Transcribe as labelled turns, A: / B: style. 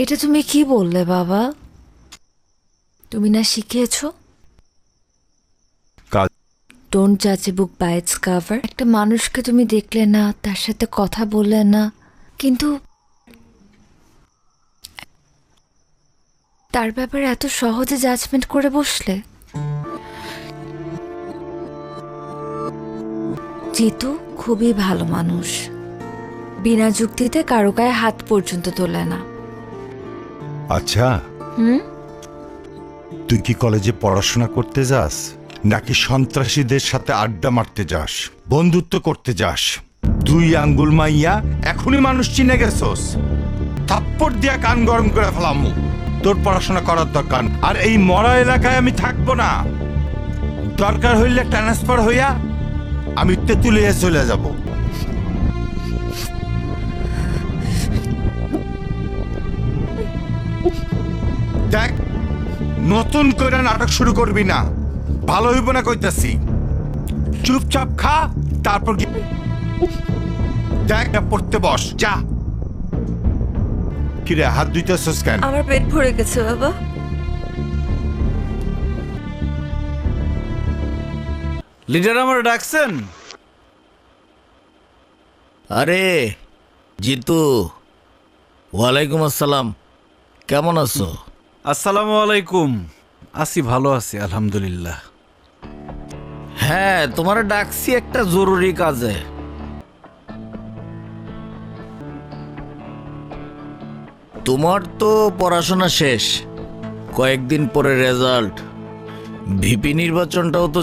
A: এটা তুমি কি বললে বাবা? তুমি না শিখিয়েছো ডোন্ট জাজ এ বুক বাই ইটস কভার? একটা মানুষকে তুমি দেখলে না, তার সাথে কথা বললে না, কিন্তু তার ব্যাপারে এত সহজে জাজমেন্ট করে বসলে। জিতু খুবই ভালো মানুষ, বিনা যুক্তিতে কারো গায়ে হাত পর্যন্ত তোলে না।
B: আচ্ছা, তুই কি কলেজে পড়াশোনা করতে যাস নাকি সন্ত্রাসীদের সাথে আড্ডা মারতে যাস, বন্ধুত্ব করতে যাস? 2 আঙ্গুল মাইয়া এখনই মানুষ চিনে গেছস। থাপ্পড় দিয়া কান গরম করে ফেলামু। তোর পড়াশোনা করার দরকার, আর এই মরা এলাকায় আমি থাকবো না। দরকার হইলে ট্রান্সফার হইয়া আমি তেঁতুলিয়া চলে যাব। দেখ, নতুন করে নাটক শুরু করবি না, ভালো হইব না কইতাছি। চুপচাপ খা, তারপর দেখ পড়তে বস যা। কিরে হাত ধুইতেছস কেন?
A: আমার পেট ভরে গেছে বাবা।
C: লিডার আমার ডাকছেন?
D: আরে জিতু, ওয়ালাইকুম আসসালাম, কেমন আছো?
C: আসসালামু আলাইকুম। আছি, ভালো আছি আলহামদুলিল্লাহ।
D: হ্যাঁ, তোমার ডাকছি একটা জরুরি কাজে। তোমার তো পড়াশোনা শেষ, কয়েকদিন পরে রেজাল্ট, ভিপি নির্বাচনটাও তো